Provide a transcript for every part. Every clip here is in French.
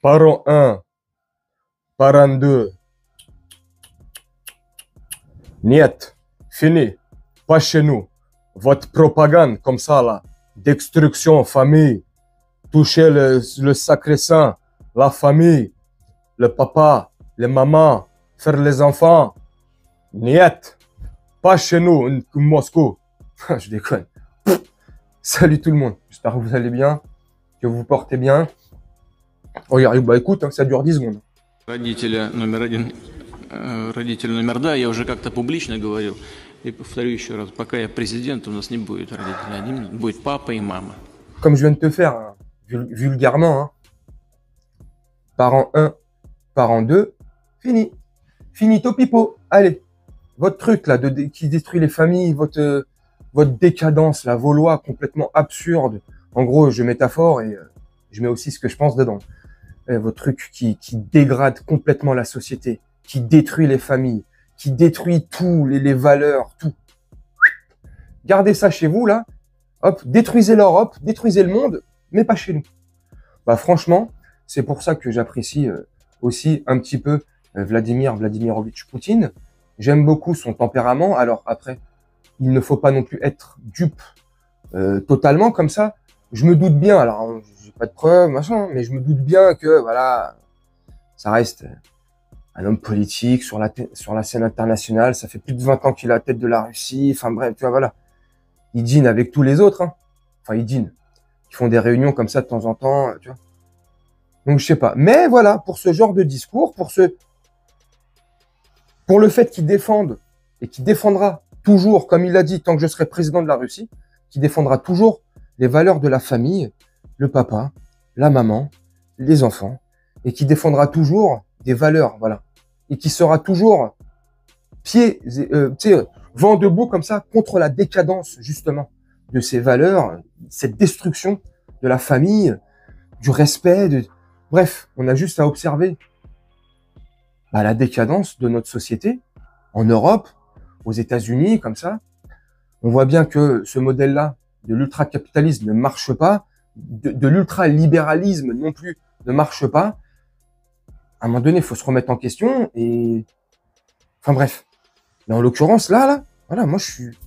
Parent 1, parent 2, niet, fini, pas chez nous. Votre propagande comme ça là, destruction, famille, toucher le sacré sang, la famille, le papa, les mamans, faire les enfants. Niet, pas chez nous, Moscou. Je déconne. Salut tout le monde, j'espère que vous allez bien, que vous vous portez bien. Oh, bah écoute, hein, ça dure 10 secondes. Родителя номер один, родителя номер два, я уже как-то публично говорил, и повторю еще раз, пока я президент, у нас не будет родителя один, будет папа и мама. Comme je viens de te faire, hein, vulgairement, hein. Parent 1, parent 2, fini. Finito pipo. Allez, votre truc là, qui détruit les familles, votre décadence, là, vos lois complètement absurdes. En gros, je métaphore et je mets aussi ce que je pense dedans. Votre truc qui dégrade complètement la société, qui détruit les familles, qui détruit tout, les valeurs, tout. Gardez ça chez vous, là. Hop, détruisez l'Europe, détruisez le monde, mais pas chez nous. Bah franchement, c'est pour ça que j'apprécie aussi un petit peu Vladimir Vladimirovitch Poutine. J'aime beaucoup son tempérament. Alors après, il ne faut pas non plus être dupe totalement comme ça. Je me doute bien, alors j'ai pas de preuves, machin, mais je me doute bien que voilà, ça reste un homme politique sur la scène internationale. Ça fait plus de 20 ans qu'il est à la tête de la Russie. Enfin bref, tu vois, voilà. Il dîne avec tous les autres, hein. Enfin, il dîne. Ils font des réunions comme ça de temps en temps, tu vois. Donc, je sais pas. Mais voilà, pour ce genre de discours, pour le fait qu'il défende et qu'il défendra toujours, comme il l'a dit, tant que je serai président de la Russie, qu'il défendra toujours les valeurs de la famille, le papa, la maman, les enfants, et qui défendra toujours des valeurs, voilà. Et qui sera toujours vent debout comme ça contre la décadence, justement, de ces valeurs, cette destruction de la famille, du respect, bref, on a juste à observer la décadence de notre société, en Europe, aux États-Unis, comme ça. On voit bien que ce modèle-là de l'ultra-capitalisme ne marche pas, de l'ultra-libéralisme non plus ne marche pas. À un moment donné, il faut se remettre en question et... Enfin bref. Mais en l'occurrence, là, voilà, moi je suis...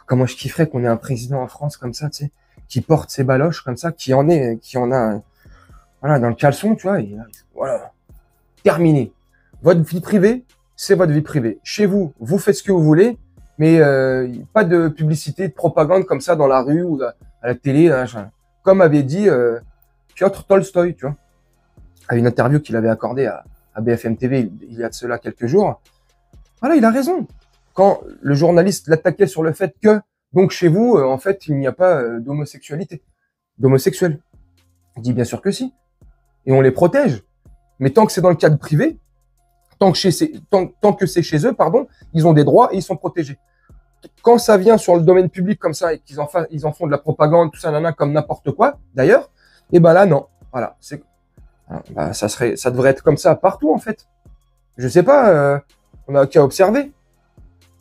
Comment je kifferais qu'on ait un président en France comme ça, tu sais, qui porte ses baloches comme ça, qui en a, voilà, dans le caleçon, tu vois, et voilà. Terminé. Votre vie privée, c'est votre vie privée. Chez vous, vous faites ce que vous voulez, mais pas de publicité, de propagande comme ça dans la rue ou à la télé, machin. Comme avait dit Piotr Tolstoï, tu vois, à une interview qu'il avait accordée à BFM TV il y a de cela quelques jours. Voilà, il a raison. Quand le journaliste l'attaquait sur le fait que, donc chez vous, en fait, il n'y a pas d'homosexualité, d'homosexuels. Il dit bien sûr que si. Et on les protège. Mais tant que c'est dans le cadre privé, tant que c'est chez eux, pardon, ils ont des droits et ils sont protégés. Quand ça vient sur le domaine public comme ça et qu'ils en font de la propagande, tout ça, comme n'importe quoi, d'ailleurs, et ben là, non. Voilà. Ça devrait être comme ça partout, en fait. Je sais pas, on a qu'à observer.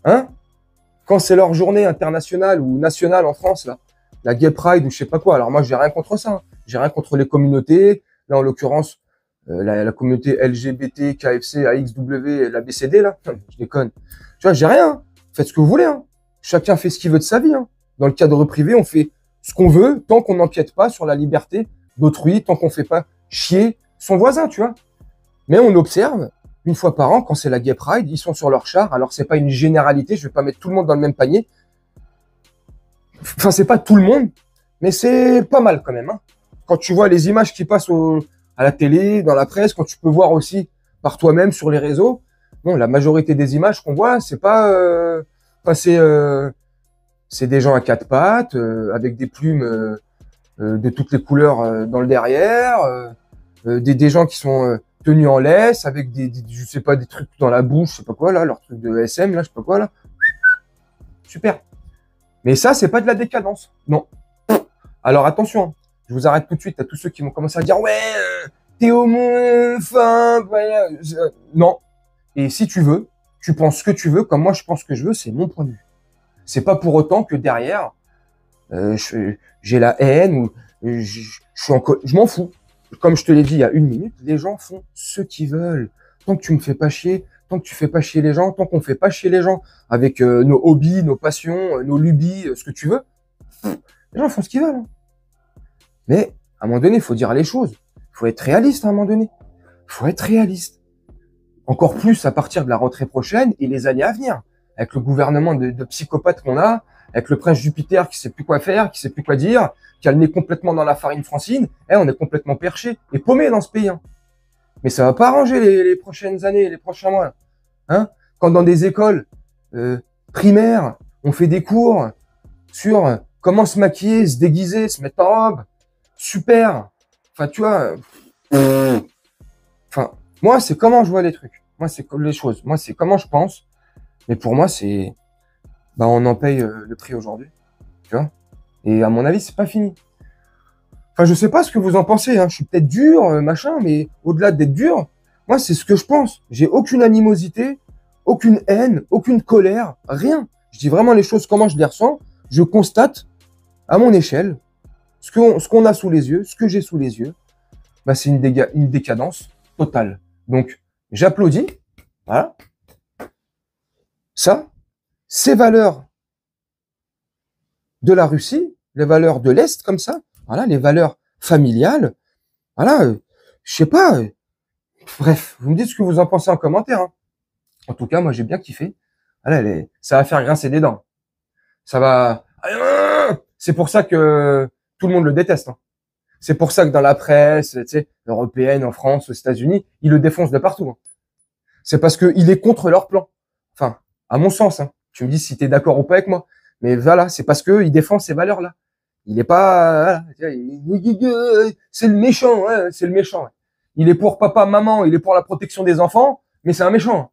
Hein? Quand c'est leur journée internationale ou nationale en France, là, la Gay Pride ou je sais pas quoi. Alors moi, j'ai rien contre ça. Hein. J'ai rien contre les communautés. Là, en l'occurrence, la communauté LGBT, KFC, AXW, la BCD, là. Je déconne. Tu vois, j'ai rien. Hein. Faites ce que vous voulez. Hein. Chacun fait ce qu'il veut de sa vie. Hein. Dans le cadre privé, on fait ce qu'on veut tant qu'on n'empiète pas sur la liberté d'autrui, tant qu'on fait pas chier son voisin, tu vois. Mais on observe. Une fois par an, quand c'est la Gay Pride, ils sont sur leur char. Alors, c'est pas une généralité. Je vais pas mettre tout le monde dans le même panier. Enfin, c'est pas tout le monde, mais c'est pas mal quand même. Hein. Quand tu vois les images qui passent à la télé, dans la presse, quand tu peux voir aussi par toi-même sur les réseaux, bon, la majorité des images qu'on voit, c'est pas, c'est des gens à quatre pattes, avec des plumes de toutes les couleurs dans le derrière, des gens qui sont tenus en laisse, avec je sais pas, des trucs dans la bouche, je sais pas quoi, là, leur truc de SM, là, je sais pas quoi, là. Super. Mais ça, c'est pas de la décadence. Non. Alors, attention. Hein. Je vous arrête tout de suite à tous ceux qui vont commencer à dire, ouais, t'es homo, enfin, non. Et si tu veux, tu penses ce que tu veux, comme moi, je pense que je veux, c'est mon point de vue. C'est pas pour autant que derrière, j'ai la haine ou je m'en fous. comme je te l'ai dit il y a 1 minute, les gens font ce qu'ils veulent. Tant que tu me fais pas chier, tant que tu fais pas chier les gens, tant qu'on fait pas chier les gens avec nos hobbies, nos passions, nos lubies, ce que tu veux, les gens font ce qu'ils veulent. Hein. Mais à un moment donné, il faut dire les choses. Il faut être réaliste à un moment donné. Il faut être réaliste. Encore plus à partir de la rentrée prochaine et les années à venir. Avec le gouvernement de psychopathes qu'on a, avec le prince Jupiter qui sait plus quoi faire, qui sait plus quoi dire, qui a le nez complètement dans la farine francine, on est complètement perché et paumé dans ce pays. Hein. Mais ça va pas arranger les prochaines années, les prochains mois. Hein. Quand dans des écoles primaires, on fait des cours sur comment se maquiller, se déguiser, se mettre en robe, super. Enfin, tu vois. Enfin, moi, c'est comment je vois les trucs. Moi, c'est les choses. Moi, c'est comment je pense. Mais pour moi, c'est, on en paye le prix aujourd'hui. Tu vois. Et à mon avis, c'est pas fini. Enfin, je sais pas ce que vous en pensez. Hein. Je suis peut-être dur, machin, mais au-delà d'être dur, moi, c'est ce que je pense. J'ai aucune animosité, aucune haine, aucune colère, rien. Je dis vraiment les choses comment je les ressens. Je constate à mon échelle ce qu'on a sous les yeux, ce que j'ai sous les yeux. C'est une décadence totale. Donc, j'applaudis. Voilà. Ça, ces valeurs de la Russie, les valeurs de l'Est, comme ça, voilà, les valeurs familiales, voilà, je sais pas, bref, vous me dites ce que vous en pensez en commentaire. Hein. En tout cas, moi, j'ai bien kiffé. Voilà, ça va faire grincer des dents. Ça va... C'est pour ça que tout le monde le déteste. Hein. C'est pour ça que dans la presse, tu sais, européenne, en France, aux États-Unis, ils le défoncent de partout. Hein. C'est parce qu'il est contre leur plan. Enfin, à mon sens. Hein. Tu me dis si tu es d'accord ou pas avec moi. Mais voilà, c'est parce qu'il défend ces valeurs-là. Il est pas... Voilà, c'est le méchant, hein, c'est le méchant. Il est pour papa, maman, il est pour la protection des enfants, mais c'est un méchant.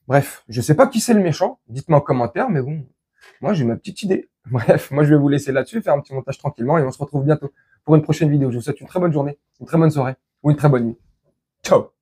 Bref, je sais pas qui c'est le méchant. Dites-moi en commentaire, mais bon, moi j'ai ma petite idée. Bref, moi je vais vous laisser là-dessus, faire un petit montage tranquillement et on se retrouve bientôt pour une prochaine vidéo. Je vous souhaite une très bonne journée, une très bonne soirée ou une très bonne nuit. Ciao!